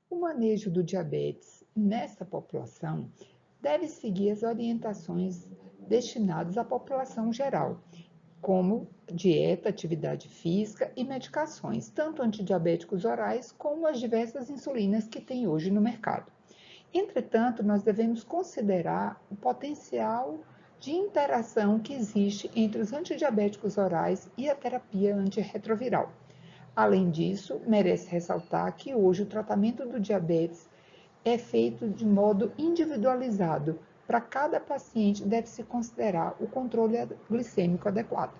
O manejo do diabetes nessa população deve seguir as orientações destinadas à população geral, como dieta, atividade física e medicações, tanto antidiabéticos orais como as diversas insulinas que tem hoje no mercado. Entretanto, nós devemos considerar o potencial de interação que existe entre os antidiabéticos orais e a terapia antirretroviral. Além disso, merece ressaltar que hoje o tratamento do diabetes é feito de modo individualizado. Para cada paciente, deve-se considerar o controle glicêmico adequado.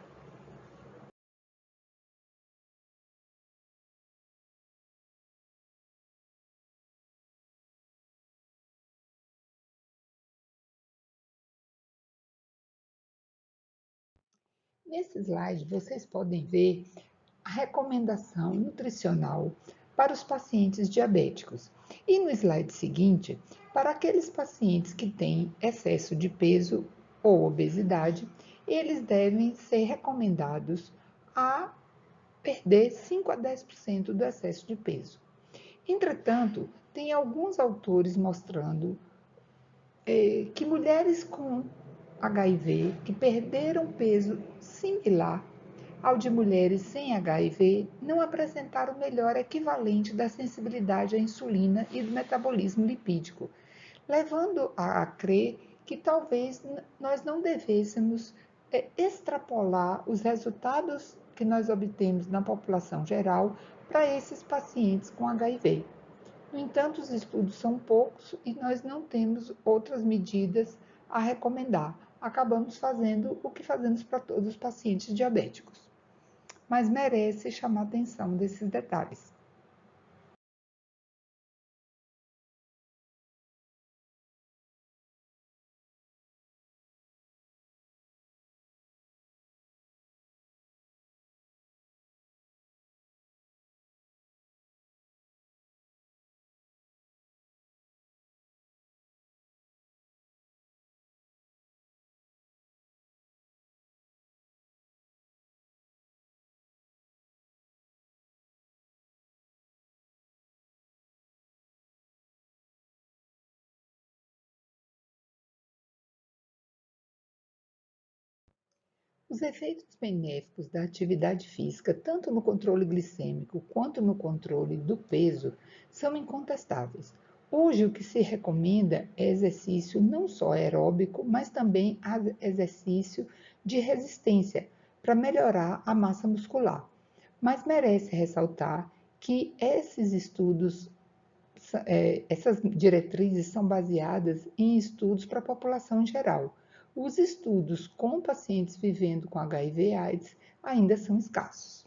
Nesse slide, vocês podem ver a recomendação nutricional para os pacientes diabéticos. E no slide seguinte, para aqueles pacientes que têm excesso de peso ou obesidade, eles devem ser recomendados a perder 5 a 10% do excesso de peso. Entretanto, tem alguns autores mostrando que mulheres com HIV que perderam peso similar ao de mulheres sem HIV não apresentaram melhora equivalente da sensibilidade à insulina e do metabolismo lipídico, levando a crer que talvez nós não devêssemos extrapolar os resultados que nós obtemos na população geral para esses pacientes com HIV. No entanto, os estudos são poucos e nós não temos outras medidas a recomendar. Acabamos fazendo o que fazemos para todos os pacientes diabéticos, mas merece chamar a atenção desses detalhes. Os efeitos benéficos da atividade física, tanto no controle glicêmico quanto no controle do peso, são incontestáveis. Hoje, o que se recomenda é exercício não só aeróbico, mas também exercício de resistência para melhorar a massa muscular. Mas merece ressaltar que esses estudos, essas diretrizes são baseadas em estudos para a população em geral. Os estudos com pacientes vivendo com HIV/AIDS ainda são escassos.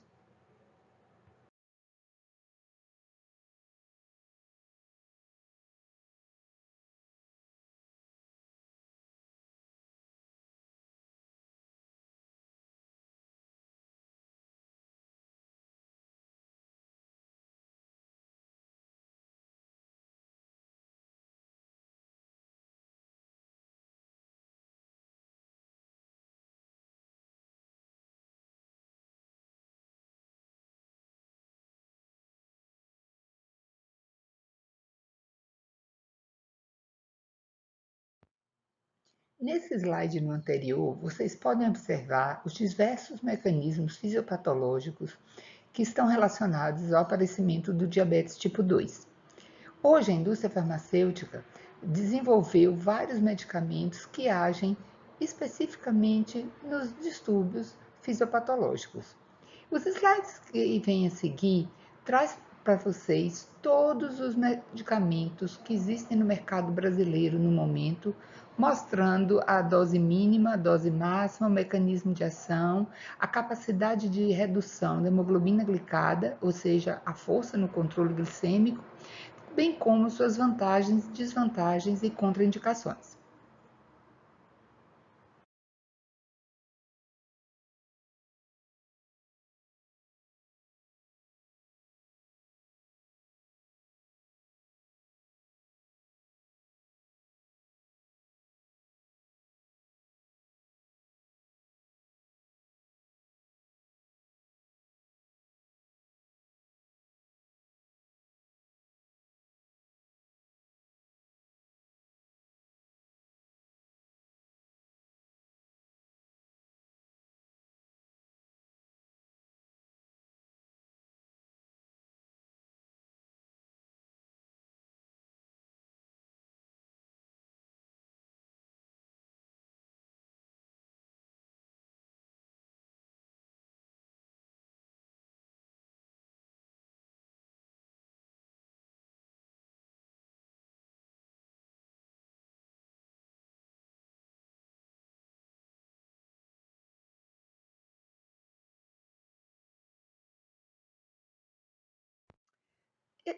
Nesse slide no anterior, vocês podem observar os diversos mecanismos fisiopatológicos que estão relacionados ao aparecimento do diabetes tipo 2. Hoje, a indústria farmacêutica desenvolveu vários medicamentos que agem especificamente nos distúrbios fisiopatológicos. Os slides que vêm a seguir traz para vocês todos os medicamentos que existem no mercado brasileiro no momento, mostrando a dose mínima, a dose máxima, o mecanismo de ação, a capacidade de redução da hemoglobina glicada, ou seja, a força no controle glicêmico, bem como suas vantagens, desvantagens e contraindicações.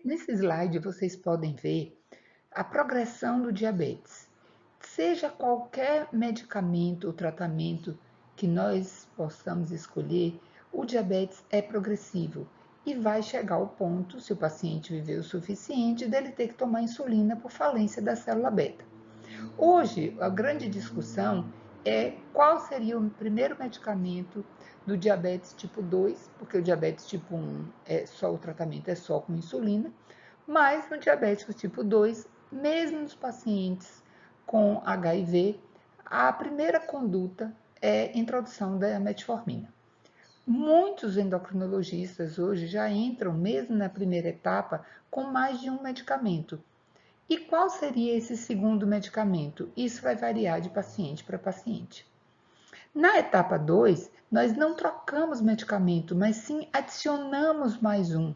Nesse slide vocês podem ver a progressão do diabetes. Seja qualquer medicamento ou tratamento que nós possamos escolher, o diabetes é progressivo e vai chegar ao ponto, se o paciente viver o suficiente, dele ter que tomar insulina por falência da célula beta. Hoje, a grande discussão é qual seria o primeiro medicamento do diabetes tipo 2, porque o diabetes tipo 1 o tratamento é só com insulina, mas no diabético tipo 2, mesmo nos pacientes com HIV, a primeira conduta é a introdução da metformina. Muitos endocrinologistas hoje já entram, mesmo na primeira etapa, com mais de um medicamento. E qual seria esse segundo medicamento? Isso vai variar de paciente para paciente. Na etapa 2, nós não trocamos medicamento, mas sim adicionamos mais um.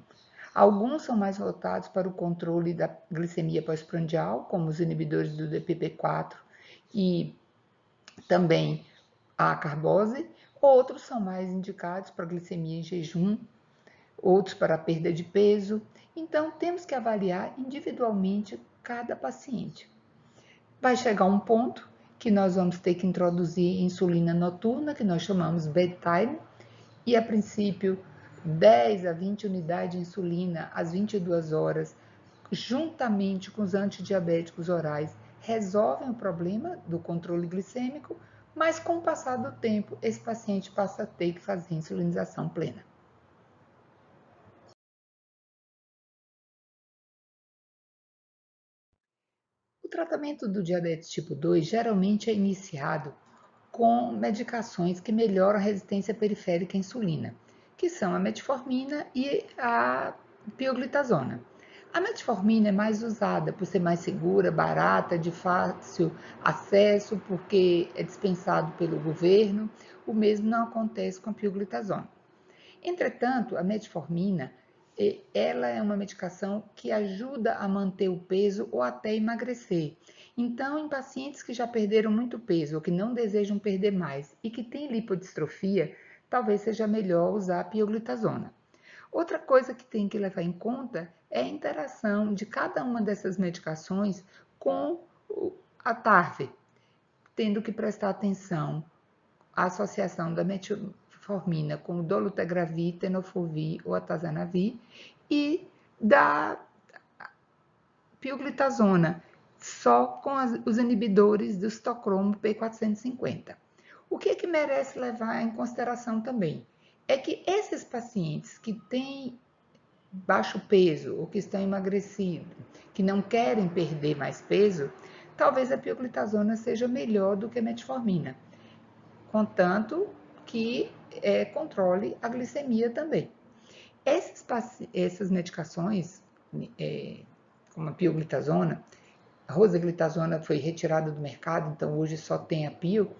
Alguns são mais voltados para o controle da glicemia pós-prandial, como os inibidores do DPP-4 e também a carbose. Outros são mais indicados para glicemia em jejum, outros para a perda de peso. Então, temos que avaliar individualmente cada paciente. Vai chegar um ponto que nós vamos ter que introduzir insulina noturna, que nós chamamos bedtime, e a princípio 10 a 20 unidades de insulina às 22 horas, juntamente com os antidiabéticos orais, resolvem o problema do controle glicêmico, mas com o passar do tempo, esse paciente passa a ter que fazer insulinização plena. O tratamento do diabetes tipo 2 geralmente é iniciado com medicações que melhoram a resistência periférica à insulina, que são a metformina e a pioglitazona. A metformina é mais usada por ser mais segura, barata, de fácil acesso, porque é dispensado pelo governo. O mesmo não acontece com a pioglitazona. Entretanto, a metformina, ela é uma medicação que ajuda a manter o peso ou até emagrecer. Então, em pacientes que já perderam muito peso ou que não desejam perder mais e que têm lipodistrofia, talvez seja melhor usar a pioglitazona. Outra coisa que tem que levar em conta é a interação de cada uma dessas medicações com a TARV, tendo que prestar atenção à associação da metformina com o dolutegravir, tenofovir ou atazanavir e da pioglitazona só com os inibidores do citocromo P450. O que merece levar em consideração também é que esses pacientes que têm baixo peso ou que estão emagrecidos, que não querem perder mais peso, talvez a pioglitazona seja melhor do que a metformina, contanto que controle a glicemia também. Essas medicações, como a pioglitazona, a rosiglitazona foi retirada do mercado, então hoje só tem a pio.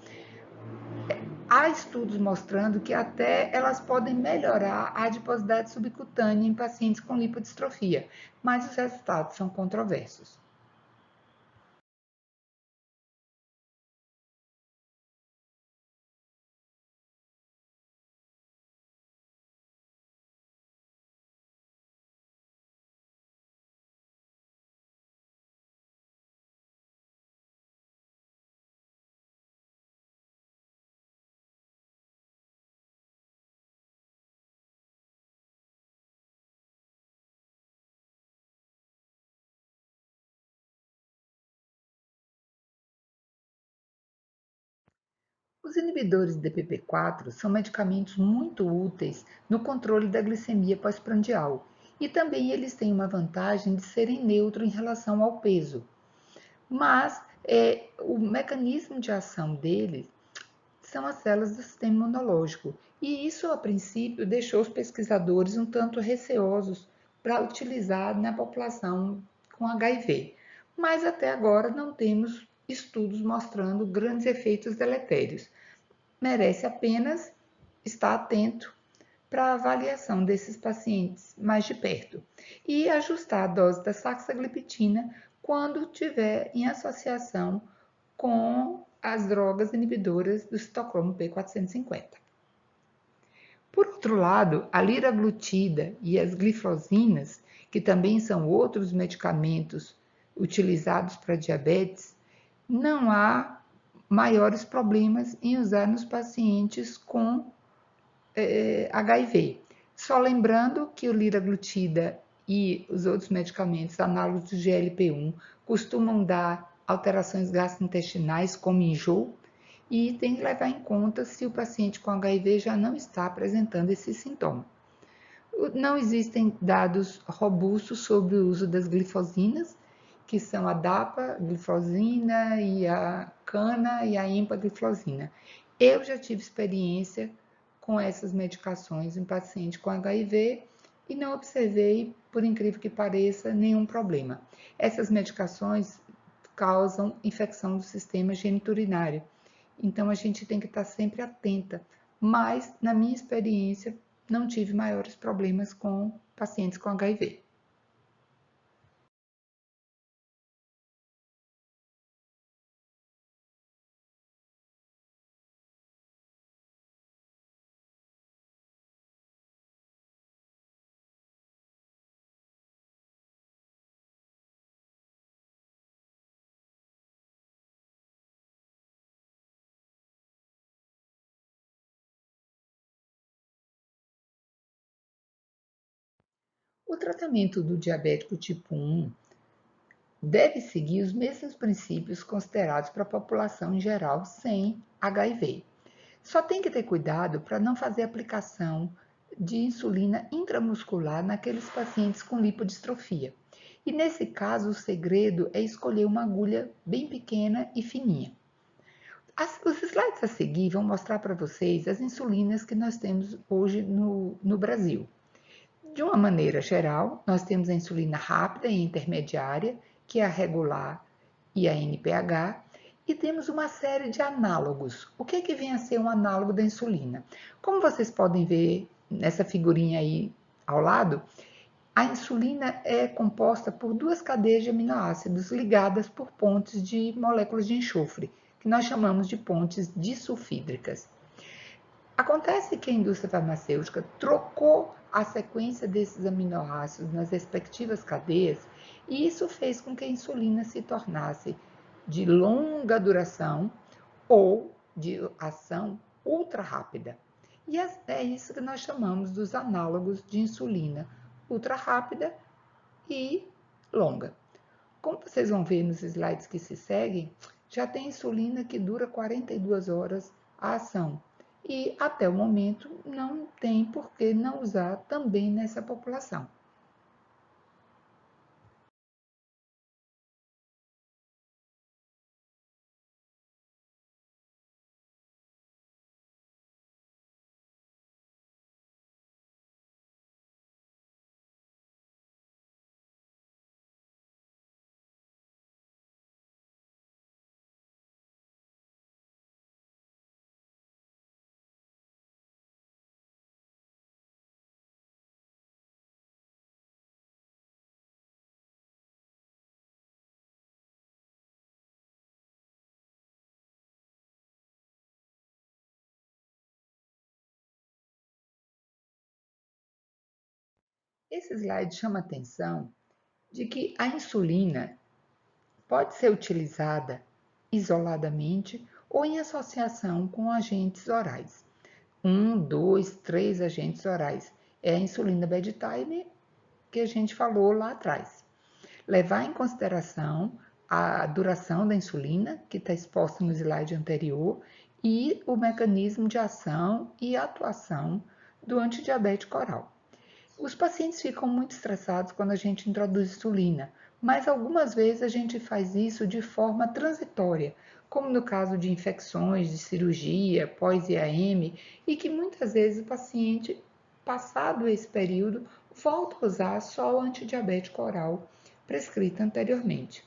Há estudos mostrando que até elas podem melhorar a adiposidade subcutânea em pacientes com lipodistrofia, mas os resultados são controversos. Os inibidores de DPP-4 são medicamentos muito úteis no controle da glicemia pós-prandial e também eles têm uma vantagem de serem neutros em relação ao peso. Mas o mecanismo de ação deles são as células do sistema imunológico e isso, a princípio, deixou os pesquisadores um tanto receosos para utilizar na população com HIV. Mas até agora não temos estudos mostrando grandes efeitos deletérios. Merece apenas estar atento para a avaliação desses pacientes mais de perto e ajustar a dose da saxagliptina quando tiver em associação com as drogas inibidoras do citocromo P450. Por outro lado, a liraglutida e as glifosinas, que também são outros medicamentos utilizados para diabetes, não há maiores problemas em usar nos pacientes com HIV. Só lembrando que o liraglutida e os outros medicamentos análogos do GLP-1 costumam dar alterações gastrointestinais como enjoo e tem que levar em conta se o paciente com HIV já não está apresentando esse sintoma. Não existem dados robustos sobre o uso das glifosinas, que são a dapagliflozina e a cana e a empagliflozina. Eu já tive experiência com essas medicações em paciente com HIV e não observei, por incrível que pareça, nenhum problema. Essas medicações causam infecção do sistema geniturinário, então a gente tem que estar sempre atenta. Mas, na minha experiência, não tive maiores problemas com pacientes com HIV. O tratamento do diabético tipo 1 deve seguir os mesmos princípios considerados para a população em geral sem HIV. Só tem que ter cuidado para não fazer aplicação de insulina intramuscular naqueles pacientes com lipodistrofia. E nesse caso, o segredo é escolher uma agulha bem pequena e fininha. Os slides a seguir vão mostrar para vocês as insulinas que nós temos hoje no Brasil. De uma maneira geral, nós temos a insulina rápida e intermediária, que é a regular e a NPH, e temos uma série de análogos. O que vem a ser um análogo da insulina? Como vocês podem ver nessa figurinha aí ao lado, a insulina é composta por duas cadeias de aminoácidos ligadas por pontes de moléculas de enxofre, que nós chamamos de pontes disulfídricas. Acontece que a indústria farmacêutica trocou a sequência desses aminoácidos nas respectivas cadeias e isso fez com que a insulina se tornasse de longa duração ou de ação ultra rápida. E é isso que nós chamamos dos análogos de insulina ultra rápida e longa. Como vocês vão ver nos slides que se seguem, já tem insulina que dura 42 horas a ação. E até o momento não tem por que não usar também nessa população. Esse slide chama a atenção de que a insulina pode ser utilizada isoladamente ou em associação com agentes orais. 1, 2, 3 agentes orais. É a insulina bedtime que a gente falou lá atrás. Levar em consideração a duração da insulina, que está exposta no slide anterior, e o mecanismo de ação e atuação do antidiabético oral. Os pacientes ficam muito estressados quando a gente introduz insulina, mas algumas vezes a gente faz isso de forma transitória, como no caso de infecções, de cirurgia, pós-IAM, e que muitas vezes o paciente, passado esse período, volta a usar só o antidiabético oral prescrito anteriormente.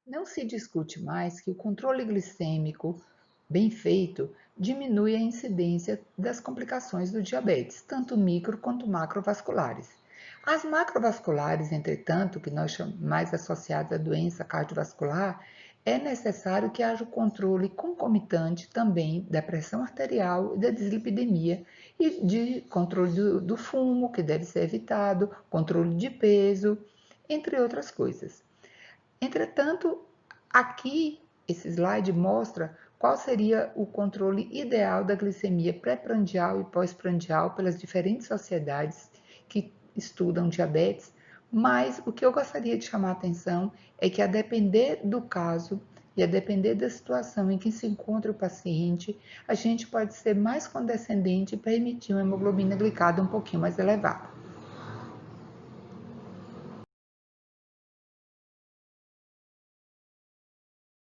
Não se discute mais que o controle glicêmico bem feito diminui a incidência das complicações do diabetes, tanto micro quanto macrovasculares. As macrovasculares, entretanto, que nós chamamos mais associadas à doença cardiovascular, é necessário que haja o controle concomitante também da pressão arterial e da dislipidemia e de controle do fumo, que deve ser evitado, controle de peso, entre outras coisas. Entretanto, aqui esse slide mostra qual seria o controle ideal da glicemia pré-prandial e pós-prandial pelas diferentes sociedades que estudam diabetes, mas o que eu gostaria de chamar a atenção é que, a depender do caso e a depender da situação em que se encontra o paciente, a gente pode ser mais condescendente e permitir uma hemoglobina glicada um pouquinho mais elevada.